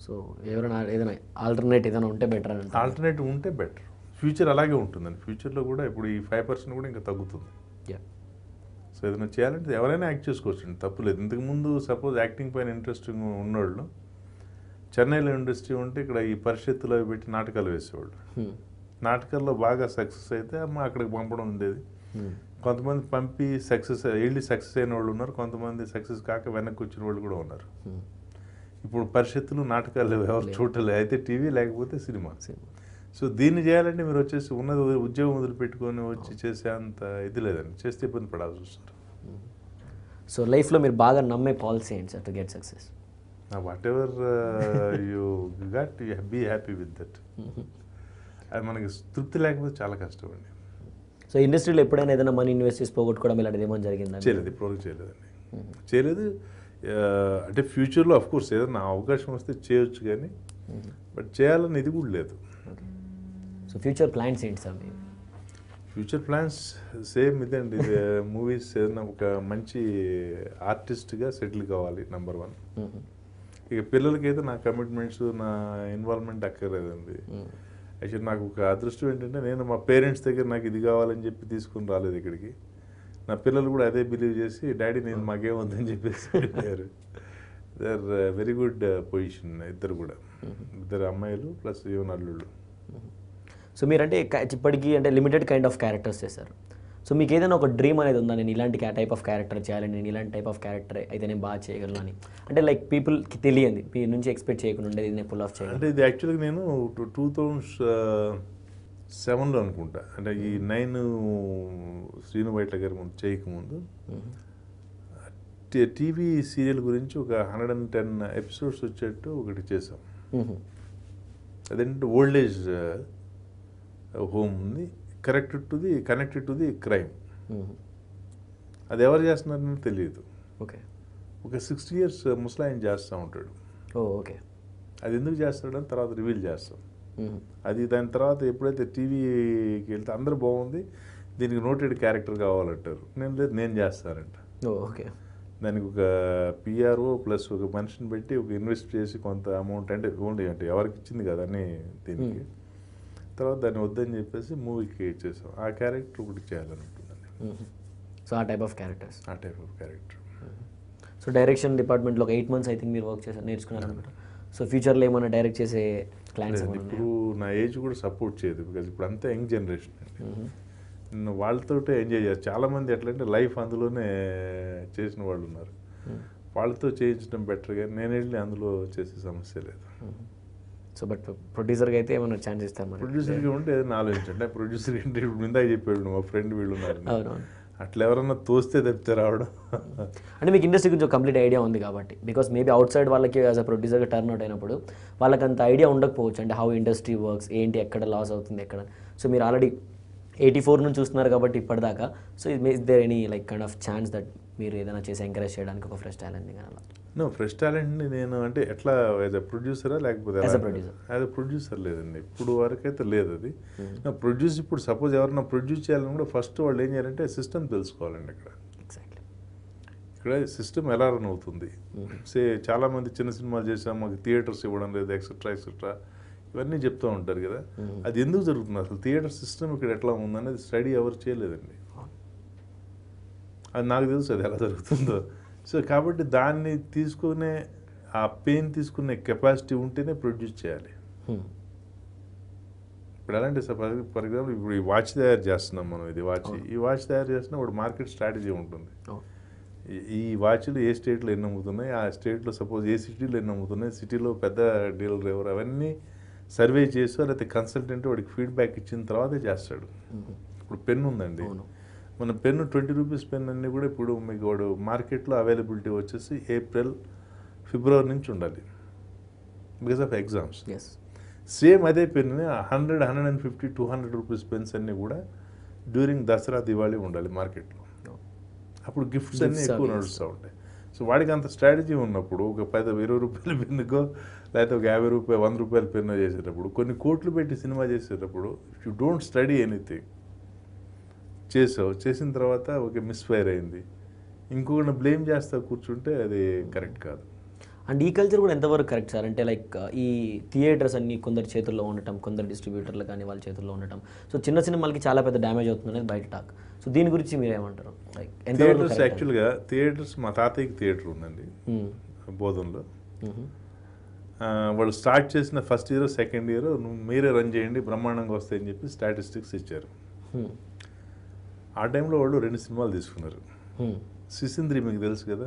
సో ఎవరైనా ఏదైనా ఆల్టర్నేట్ ఏదైనా ఉంటే బెటర్ అని. ఆల్టర్నేటివ్ ఉంటే బెటర్. ఫ్యూచర్ అలాగే ఉంటుందండి. ఫ్యూచర్లో కూడా ఇప్పుడు ఈ 5% కూడా ఇంకా తగ్గుతుంది. సో ఏదైనా చేయాలంటే ఎవరైనా యాక్ట్ చేసుకోవచ్చు, తప్పులేదు. ఇంతకుముందు సపోజ్ యాక్టింగ్ పైన ఇంట్రెస్టింగ్ ఉన్నోళ్ళు చెన్నైలో ఇండస్ట్రీ ఉంటే ఇక్కడ ఈ పరిషత్తులో పెట్టి నాటకాలు వేసేవాళ్ళు. నాటకాల్లో బాగా సక్సెస్ అయితే అక్కడికి పంపడం ఉండేది. కొంతమంది పంపి వెళ్ళి సక్సెస్ అయిన వాళ్ళు ఉన్నారు, కొంతమంది సక్సెస్ కాక వెనక్కి వచ్చిన వాళ్ళు కూడా ఉన్నారు. ఇప్పుడు పరిషత్తులు నాటకాలు ఎవరు చూడలే, అయితే టీవీ లేకపోతే సినిమా. సో దీన్ని చేయాలంటే మీరు వచ్చేసి ఉన్నది ఉద్యోగం వదిలిపెట్టుకొని వచ్చి చేసే అంత ఇది లేదండి, చేస్తే ఇబ్బంది పడాల్సి వస్తారు. సో లైఫ్లో మీరు బాగా నమ్మే పాలసీ ఏంటి sir to get success? Whatever you got you be happy with that. అది మనకి తృప్తి లేకపోతే చాలా కష్టం అండి. సో ఇండస్ట్రీలో ఎప్పుడైనా ఏదైనా మనీ ఇన్వెస్ట్ చేసి పోగొట్టుకోవడం ఇలాంటిది ఏమైనా జరిగిందా? చేయలేదు, ఇప్పుడు చేయలేదండి. చేయలేదు. అంటే ఫ్యూచర్లో అఫ్కోర్స్ ఏదైనా అవకాశం వస్తే చేయొచ్చు, కానీ బట్ చేయాలని ఇది కూడా లేదు. సో ఫ్యూచర్ ప్లాన్స్ ఏంటి సార్? ఫ్యూచర్ ప్లాన్స్ సేమ్ ఇదండి. మూవీస్ ఏదైనా ఒక మంచి ఆర్టిస్ట్గా సెటిల్ కావాలి, నెంబర్ 1. ఇక పిల్లలకైతే నా కమిట్మెంట్స్ నా ఇన్వాల్వ్మెంట్ అక్కర్లేదండి. యాక్చువల్లీ నాకు ఒక అదృష్టం ఏంటంటే, నేను మా పేరెంట్స్ దగ్గర నాకు ఇది కావాలని చెప్పి తీసుకుని రాలేదు ఇక్కడికి. నా పిల్లలు కూడా అదే బిలీవ్ చేసి డాడీ నేను మాకేమొద్దని చెప్పేసి వెళ్ళారు. They are very good position ఇద్దరు కూడా, 2 అమ్మాయిలు ప్లస్ ఈవెన్ అల్లుళ్ళు. సో మీరంటే ఇప్పటికీ అంటే లిమిటెడ్ కైండ్ ఆఫ్ క్యారెక్టర్స్ చేశారు. సో మీకు ఏదైనా ఒక డ్రీమ్ అనేది ఉందా, నేను ఇలాంటి టైప్ ఆఫ్ క్యారెక్టర్ చేయాలి, నేను ఇలాంటి టైప్ ఆఫ్ క్యారెక్టర్ అయితే నేను బాగా చేయగలను అని? అంటే లైక్ పీపుల్కి తెలియంది, మీ నుంచి ఎక్స్పెక్ట్ చేయకుండా ఉండేది నేను పుల్ ఆఫ్ చేయాలి. అంటే ఇది యాక్చువల్గా నేను 2007లో అనుకుంటా, అంటే ఈ 9 శ్రీను వైట్ల గారి ముందు చేయకముందు టీవీ సీరియల్ గురించి ఒక 110 episodes వచ్చేట్టు ఒకటి చేసాం. అదేంటే ఓల్డ్ ఏజ్ హోమ్ ఉంది, కనెక్టెడ్ టు ది క్రైమ్. అది ఎవరు చేస్తున్నారని తెలియదు. ఒక 60 years ముసలాయన చేస్తూ ఉంటాడు. అది ఎందుకు చేస్తాడని తర్వాత రివీల్ చేస్తాం. అది దాని తర్వాత ఎప్పుడైతే టీవీకి వెళ్తే అందరూ బాగుంది, దీనికి నోటెడ్ క్యారెక్టర్ కావాలంటారు. నేను లేదు, నేను చేస్తానంట. దానికి ఒక పిఆర్ఓ ప్లస్ ఒక మనిషిని పెట్టి ఒక ఇన్వెస్ట్ చేసి కొంత అమౌంట్ అంటే ఓన్లీ అంటే ఎవరికి ఇచ్చింది కదా అని దీనికి తర్వాత దాన్ని వద్దని చెప్పేసి మూవీకి చేసాం. ఆ క్యారెక్టర్ ఒకటి చేయాలనుకుంటుందండి. సో ఆ టైప్ ఆఫ్ క్యారెక్టర్స్. ఆ type of character. So direction డిపార్ట్మెంట్లో ఒక 8 months ఐ థింక్ మీరు వర్క్ చేశారు, నేర్చుకున్నారు అనమాట. సో ఫ్యూచర్లో ఏమైనా డైరెక్ట్ చేసే ప్లాన్స్? ఇప్పుడు నా ఏజ్ కూడా సపోర్ట్ చేయదు, బికాజ్ ఇప్పుడు అంతా యంగ్ జనరేషన్ అండి. వాళ్ళతోటే ఎంజాయ్ చేయాలి. చాలామంది ఎట్లంటే లైఫ్ అందులోనే చేసిన వాళ్ళు ఉన్నారు. వాళ్ళతో చేయించడం బెటర్, కానీ నేను వెళ్ళి అందులో చేసే సమస్య లేదు. సో బట్ ప్రొడ్యూసర్గా అయితే ఏమైనా ఛాన్స్ ఇస్తారు మరి? ప్రొడ్యూసర్గా ఉంటే ఏదైనా ఆలోచించండి. ప్రొడ్యూసర్ ఏంటి ఇప్పుడు ఇందాక చెప్పాడు మా ఫ్రెండ్ వీళ్ళు ఉన్నారు, అవునవును. అట్లా ఎవరన్నా తోస్తే తప్పితే రావడం. అంటే మీకు ఇండస్ట్రీ గురించి ఒక కంప్లీట్ ఐడియా ఉంది కాబట్టి, బికాస్ మేబీ అవుట్ సైడ్ వాళ్ళకి యాజ్ అ ప్రొడ్యూసర్గా టర్న్ అవుట్ అయినప్పుడు వాళ్ళకి అంత ఐడియా ఉండకపోవచ్చు, అంటే హౌ ఇండస్ట్రీ వర్క్స్, ఏంటి, ఎక్కడ లాస్ అవుతుంది, ఎక్కడ. సో మీరు ఆల్రెడీ 84 నుంచి చూస్తున్నారు కాబట్టి ఇప్పటిదాకా. So is there any like kind of chance that మీరు ఏదైనా చేసి ఎంకరేజ్ చేయడానికి ఒక ఫ్రెష్ టాలెంట్ని కానీ అలా? నో, ఫ్రెష్ టాలెంట్ని నేను అంటే ఎట్లా యాజ్ అ ప్రొడ్యూసరా లేకపోతే as a producer? As a producer లేదండి, ఇప్పుడు వరకు అయితే లేదు అది. ప్రొడ్యూస్ ఇప్పుడు సపోజ్ ఎవరైనా ప్రొడ్యూస్ చేయాలని కూడా ఫస్ట్ వాళ్ళు ఏం చేయాలంటే సిస్టమ్ తెలుసుకోవాలండి. ఎగ్జాక్ట్లీ ఇక్కడ సిస్టమ్ ఎలా రన్ అవుతుంది. సే చాలామంది చిన్న సినిమాలు చేసాం, మాకు థియేటర్స్ ఇవ్వడం లేదు, ఎక్సెట్రా ఎక్సెట్రా ఇవన్నీ చెప్తూ ఉంటారు కదా. అది ఎందుకు జరుగుతుంది అసలు, థియేటర్ సిస్టమ్ ఇక్కడ ఎట్లా ఉందనేది స్టడీ ఎవరు చేయలేదండి. అది నాకు తెలుసు అది ఎలా జరుగుతుందో. సో కాబట్టి దాన్ని తీసుకునే ఆ పెయిన్ తీసుకునే కెపాసిటీ ఉంటేనే ప్రొడ్యూస్ చేయాలి. ఇప్పుడు ఎలాంటి ఫర్ ఎగ్జాంపుల్ ఇప్పుడు ఈ వాచ్ తయారు చేస్తున్నాం మనం, ఇది వాచ్, ఈ వాచ్ తయారు చేస్తున్నా ఒక మార్కెట్ స్ట్రాటజీ ఉంటుంది. ఈ వాచ్లు ఏ స్టేట్లో ఎన్ని అమ్ముతున్నాయి, ఆ స్టేట్లో సపోజ్ ఏ సిటీలో ఎన్ని అమ్ముతున్నాయి, సిటీలో పెద్ద డీలర్ ఎవరు, అవన్నీ సర్వే చేసి లేకపోతే కన్సల్టెంట్ వాడికి ఫీడ్బ్యాక్ ఇచ్చిన తర్వాతే చేస్తాడు. ఇప్పుడు పెన్ ఉందండి, మన పెన్ను 20 రూపీస్ పెన్ అన్నీ కూడా ఇప్పుడు మీకు వాడు మార్కెట్లో అవైలబిలిటీ వచ్చేసి ఏప్రిల్ ఫిబ్రవరి నుంచి ఉండాలి బికాస్ ఆఫ్ ఎగ్జామ్స్. సేమ్ అదే పెన్ని 100, 150, 200 రూపీస్ పెన్స్ అన్నీ కూడా డ్యూరింగ్ దసరా దివాళీ ఉండాలి మార్కెట్లో. అప్పుడు గిఫ్ట్స్ అన్నీ ఎక్కువ నడుస్తూ ఉంటాయి. సో వాడికి అంత స్ట్రాటజీ ఉన్నప్పుడు ఒక 20 రూపాయల పెన్నుకో లేకపోతే ఒక 50 రూపాయలు 100 రూపాయల పెన్ను చేసేటప్పుడు, కొన్ని కోట్లు పెట్టి సినిమా చేసేటప్పుడు if you don't study anything, చేసిన తర్వాత ఒక మిస్ఫైర్ అయింది, ఇంకొకరిని బ్లేమ్ చేస్తా కూర్చుంటే అది కరెక్ట్ కాదు. అండ్ ఈ కల్చర్ కూడా ఎంతవరకు కరెక్ట్ సార్? అంటే లైక్ ఈ థియేటర్స్ అన్ని కొందరి చేతుల్లో ఉండటం, కొందరు డిస్ట్రిబ్యూటర్లు కానీ వాళ్ళ చేతుల్లో ఉండటం, సో చిన్న సినిమాలకి చాలా పెద్ద డ్యామేజ్ అవుతుంది అనేది బయట టాక్. సో దీని గురించి మీరు ఏమంటారు? లైక్ థియేటర్స్ యాక్చువల్గా థియేటర్స్, మా తాతయ్యకి థియేటర్ ఉందండి బోధనలో. వాళ్ళు స్టార్ట్ చేసిన ఫస్ట్ ఇయర్ సెకండ్ ఇయర్ మీరే రన్ చేయండి బ్రహ్మాండంగా వస్తాయని చెప్పి స్టాటిస్టిక్స్ ఇచ్చారు. ఆ టైంలో వాళ్ళు 2 సినిమాలు తీసుకున్నారు. సిసింద్రి మీకు తెలుసు కదా,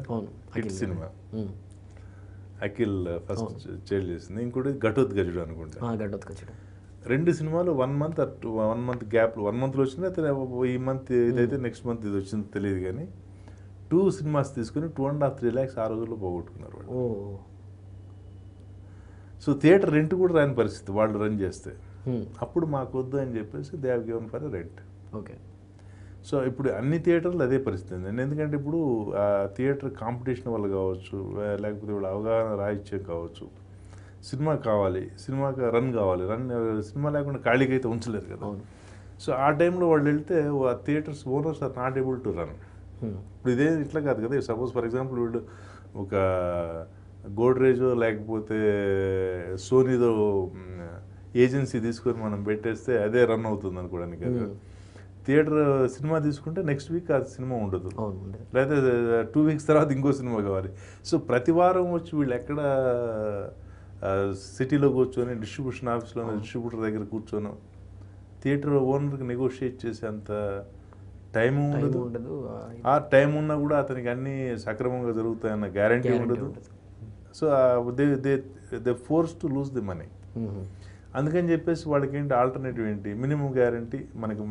hit cinema, Akhil first child చేసింది, ఇంకోటి ఘటోత్కచుడు అనుకుంటా. 2 సినిమాలు 1 మంత్ గ్యాప్లో, 1 మంత్లో వచ్చింది, అయితే ఈ మంత్ ఇదైతే నెక్స్ట్ మంత్ ఇది వచ్చింది తెలియదు, కానీ 2 సినిమాస్ తీసుకుని 2.5-3 lakhs ఆ రోజుల్లో పోగొట్టుకున్నారు వాళ్ళు. సో థియేటర్ రెంట్ కూడా రాని పరిస్థితి వాళ్ళు రన్ చేస్తే. అప్పుడు మాకు వద్దు అని చెప్పేసి they have given for rent. Okay. So ఇప్పుడు అన్ని థియేటర్లు అదే పరిస్థితి అండి. ఎందుకంటే ఇప్పుడు థియేటర్ కాంపిటీషన్ వల్ల కావచ్చు, లేకపోతే ఇప్పుడు అవగాహన రాహిత్యం కావచ్చు, సినిమా కావాలి, సినిమాకి రన్ కావాలి, సినిమా లేకుండా ఖాళీకి అయితే ఉంచలేరు కదా. సో ఆ టైంలో వాళ్ళు వెళ్తే ఆ theatres owners are not able to run. ఇప్పుడు ఇదే ఇట్లా కాదు కదా, సపోజ్ ఫర్ ఎగ్జాంపుల్ వీళ్ళు ఒక గోడ్రేజో లేకపోతే సోనీదో ఏజెన్సీ తీసుకొని మనం పెట్టేస్తే అదే రన్ అవుతుంది అనుకోవడానికి కదా. థియేటర్ సినిమా తీసుకుంటే నెక్స్ట్ వీక్ ఆ సినిమా ఉండదు, లేకపోతే 2 weeks తర్వాత ఇంకో సినిమా కావాలి. సో ప్రతి వారం వచ్చి వీళ్ళు ఎక్కడ సిటీలో కూర్చొని డిస్ట్రిబ్యూషన్ ఆఫీస్లో డిస్ట్రిబ్యూటర్ దగ్గర కూర్చొని థియేటర్ ఓనర్కి నెగోషియేట్ చేసే అంత టైం ఉండదు. ఆ టైం ఉన్నా కూడా అతనికి అన్నీ సక్రమంగా జరుగుతాయన్న గ్యారంటీ ఉండదు. So they force to lose the money. అందుకని చెప్పేసి వాళ్ళకి ఏంటి ఆల్టర్నేటివ్ ఏంటి, మినిమం గ్యారంటీ మనకి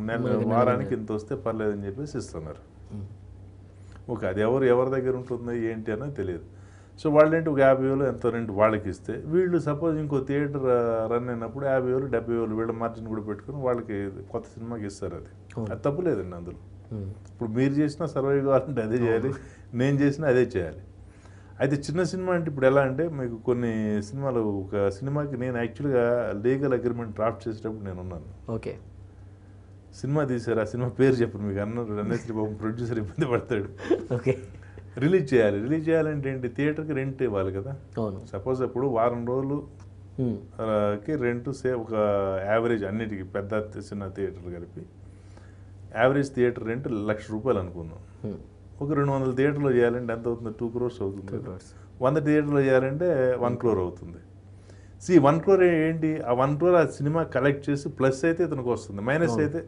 వారానికి ఇంత వస్తే పర్లేదని చెప్పేసి ఇస్తున్నారు. ఓకే, అది ఎవరి దగ్గర ఉంటుంది ఏంటి అన్నది తెలియదు. సో వాళ్ళు ఏంటి ఒక 50,000 ఎంతో రెంట్ వాళ్ళకి ఇస్తే, వీళ్ళు సపోజ్ ఇంకో థియేటర్ రన్ అయినప్పుడు 50,000, 70,000 వీళ్ళ మార్జిన్ కూడా పెట్టుకుని వాళ్ళకి కొత్త సినిమాకి ఇస్తారు. అది తప్పు లేదండి అందులో. ఇప్పుడు మీరు చేసినా సర్వైవ్ కావాలంటే అదే చేయాలి, నేను చేసినా అదే చేయాలి. అయితే చిన్న సినిమా అంటే ఇప్పుడు ఎలా అంటే మీకు కొన్ని సినిమాలు, ఒక సినిమాకి నేను యాక్చువల్గా లీగల్ అగ్రిమెంట్ డ్రాఫ్ట్ చేసేటప్పుడు నేను ఉన్నాను. ఓకే. సినిమా తీశారు, ఆ సినిమా పేరు చెప్పను మీకు అన్నారు, అన్నశ్రీ బాబు ప్రొడ్యూసర్ ఇబ్బంది పడతాడు. ఓకే. రిలీజ్ చేయాలంటే ఏంటి, థియేటర్కి రెంట్ ఇవ్వాలి కదా. అవును. సపోజ్ ఇప్పుడు వారం రోజులు కి రెంట్ ఒక యావరేజ్ అన్నిటికీ పెద్ద చిన్న థియేటర్లు కలిపి యావరేజ్ థియేటర్ రెంట్ ₹1,00,000 అనుకుందాం. ఒక 200 థియేటర్లో చేయాలంటే ఎంత అవుతుంది, 2 crores అవుతుంది. 100 థియేటర్లో చేయాలంటే 1 crore అవుతుంది. 1 crore ఏంటి, ఆ 1 crore ఆ సినిమా కలెక్ట్ చేసి ప్లస్ అయితే ఇతనికి వస్తుంది, మైనస్ అయితే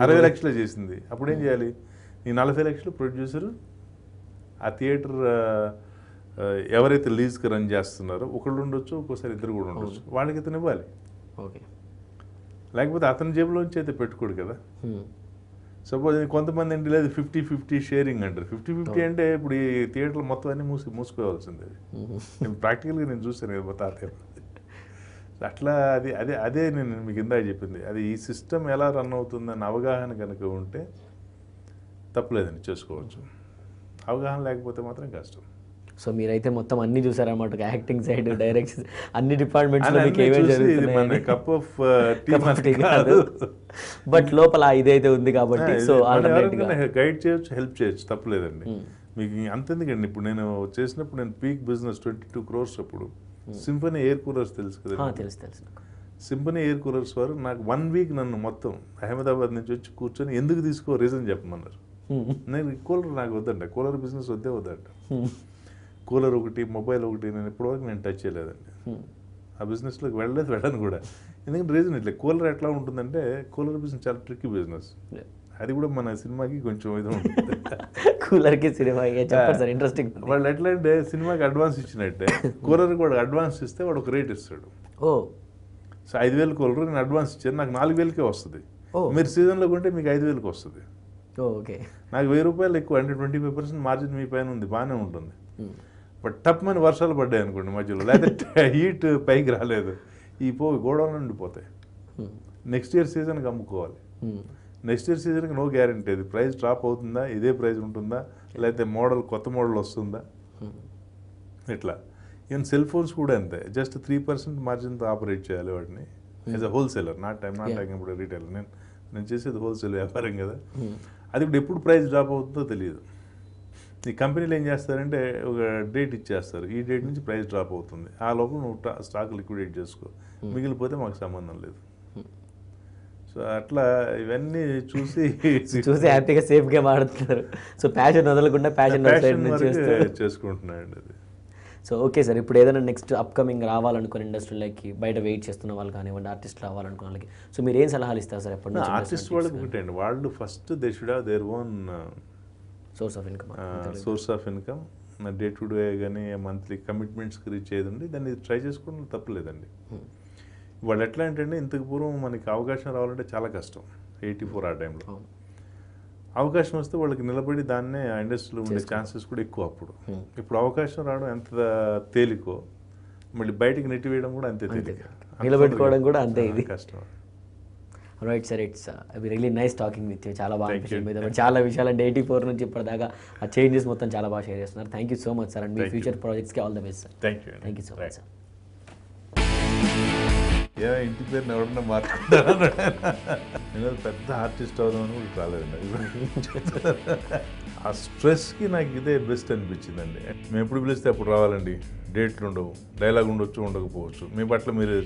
60 లక్షలు చేసింది. అప్పుడు ఏం చేయాలి, ఈ 40 లక్షలు ప్రొడ్యూసర్ ఆ థియేటర్ ఎవరైతే లీజ్కి రన్ చేస్తున్నారో ఒకళ్ళు ఉండొచ్చు, ఒక్కోసారి ఇద్దరు కూడా ఉండొచ్చు, వాళ్ళకి ఇతను ఇవ్వాలి. ఓకే. లేకపోతే అతని జేబులోంచి అయితే పెట్టుకోడు కదా. సపోజ్ కొంతమంది ఏంటి లేదు 50-50 షేరింగ్ అంటారు. 50-50 అంటే ఇప్పుడు ఈ థియేటర్లు మొత్తం అన్నీ మూసుకోవాల్సింది. నేను ప్రాక్టికల్గా నేను చూసాను కదా మొత్తం ఆ థియేటర్. అట్లా అదే నేను మీకు ఇందాక చెప్పింది, అది ఈ సిస్టమ్ ఎలా రన్ అవుతుందని అవగాహన కనుక ఉంటే తప్పలేదని చేసుకోవచ్చు. అవగాహన లేకపోతే మాత్రం కష్టం. సో మీరైతే మొత్తం అన్ని చూసారన్నమాట, యాక్టింగ్ సైడ్, డైరెక్షన్, అన్ని డిపార్ట్మెంట్స్లో మీకు ఏమేమి జరుగుతున్నాయి. కప్ ఆఫ్ టీ కాదు, బట్ లోపల ఇదైతే ఉంది కాబట్టి సో గైడ్ చేయొచ్చు, హెల్ప్ చేయొచ్చు, తప్పలేదండి. మీకు అంతెందుకండి, ఇప్పుడు నేను చేసినప్పుడు నేను పీక్ బిజినెస్ 22 crores అప్పుడు సింఫనీ ఎయిర్ కూలర్స్ తెలుసు కదా. తెలుసు. సింఫనీ ఎయిర్ కూలర్స్ వారు నాకు 1 week నన్ను మొత్తం అహ్మదాబాద్ నుంచి వచ్చి కూర్చొని ఎందుకు తీసుకో రీజన్ చెప్పమన్నారు. నేను కూలర్ నాకు వద్దంట, కూలర్ బిజినెస్ వద్దంట. కూలర్ ఒకటి, మొబైల్ ఒకటి నేను ఇప్పటివరకు నేను టచ్ చేయలేదండి. ఆ బిజినెస్లోకి వెళ్ళను కూడా. ఎందుకంటే రీజన్ ఇట్లా, కూలర్ ఎట్లా ఉంటుందంటే కూలర్ బిజినెస్ చాలా ట్రిక్కీ బిజినెస్. అది కూడా మన సినిమాకి కొంచెం ఇది ఉంటుంది. కూలర్కి సినిమా ఇంట్రెస్టింగ్. వాళ్ళు ఎట్లా అంటే సినిమాకి అడ్వాన్స్ ఇచ్చినట్టే కూలర్కి వాడు అడ్వాన్స్ ఇస్తే వాడు ఒక రేట్ ఇస్తాడు. సో 5,000 కూలర్ నేను అడ్వాన్స్ ఇచ్చాను, నాకు 4,000కే వస్తుంది. మీరు సీజన్లో కొంటే మీకు 5,000కి వస్తుంది. ఓకే. నాకు ₹1,000 ఎక్కువ, అంటే 25% మార్జిన్ మీ పైన ఉంది, బాగానే ఉంటుంది. బట్ టప్ అని వర్షాలు పడ్డాయి అనుకోండి మధ్యలో, లేకపోతే హీట్ పైకి రాలేదు, ఈ గోడౌన్ ఉండిపోతాయి. నెక్స్ట్ ఇయర్ సీజన్కి అమ్ముకోవాలి. నెక్స్ట్ ఇయర్ సీజన్కి నో గ్యారంటీ, అది ప్రైస్ డ్రాప్ అవుతుందా, ఇదే ప్రైస్ ఉంటుందా, లేకపోతే కొత్త మోడల్ వస్తుందా, ఇట్లా. ఈవెన్ సెల్ ఫోన్స్ కూడా అంతే, జస్ట్ 3% మార్జిన్తో ఆపరేట్ చేయాలి వాటిని. As a wholesaler, not talking ఇప్పుడు రీటైలర్. నేను చేసేది హోల్సేల్ వ్యాపారం కదా. అది ఇప్పుడు ఎప్పుడు ప్రైస్ డ్రాప్ అవుతుందో తెలియదు. ఈ కంపెనీలు ఏం చేస్తారంటే ఒక డేట్ ఇచ్చేస్తారు, ఈ డేట్ నుంచి ప్రైస్ డ్రాప్ అవుతుంది, ఆ లోపల నువ్వు స్టాక్ లిక్విడేట్ చేసుకో, మిగిలిపోతే మాకు సంబంధం లేదు. సో అట్లా ఇవన్నీ చూసి హ్యాపీగా సేఫ్గా మాడుతున్నారు. సో ప్యాషన్ వదలకుండా ప్యాషన్ చేసుకుంటున్నాయండి అది. సో ఓకే సార్, ఇప్పుడు ఏదైనా నెక్స్ట్ అప్కమింగ్ రావాలనుకుని ఇండస్ట్రీలోకి బయట వెయిట్ చేస్తున్న వాళ్ళు కానివ్వండి, ఆర్టిస్ట్ రావాలనుకున్న వాళ్ళకి, సో మీరు ఏం సలహాలు ఇస్తారు సార్? ఎప్పటి నుంచి ఆర్టిస్ట్ వాళ్ళకి ఒకటే అండి, వాళ్ళు first they should have their own source of income. Day to day కానీ మంత్లీ కమిట్మెంట్స్కి రీచ్ అయ్యేది ఉండి దాన్ని ట్రై చేసుకోవడం తప్పలేదండి. వాళ్ళు ఎట్లా అంటే ఇంతకు పూర్వం మనకి అవకాశం రావాలంటే చాలా కష్టం. 84 ఆ టైంలో అవకాశం వస్తే వాళ్ళకి నిలబడి దాన్నే ఆ ఇండస్ట్రీలో ఉండే ఛాన్సెస్ కూడా ఎక్కువ. ఇప్పుడు అవకాశం రావడం ఎంత తేలికో మళ్ళీ బయటికి నెట్టివేయడం కూడా అంతే తేలిక, నిలబెట్టుకోవడం కూడా అంతే ఇది కష్టం. Right sir, it's really nice talking with you. చాలా బాగా అనిపించింది, చాలా విషయాలు అంటే 84 నుంచి ఇప్పటిదాకా ఆ చేంజెస్ మొత్తం చాలా బాగా షేర్ చేస్తున్నారు. Thank you so much sir, and మీ ఫ్యూచర్ ప్రాజెక్ట్స్కి all the best sir. Thank you so much sir. ఇంటి పేరుని ఎవరన్నా మార్చుకుంటారా? నేను పెద్ద ఆర్టిస్ట్ అవుదామని కూడా రాలేదండి. ఆ స్ట్రెస్కి నాకు ఇదే బెస్ట్ అనిపించిందండి. మేము ఎప్పుడు పిలిస్తే అప్పుడు రావాలండి, డేట్లు ఉండవు, డైలాగ్ ఉండొచ్చు ఉండకపోవచ్చు, మీ బట్టలు మీరే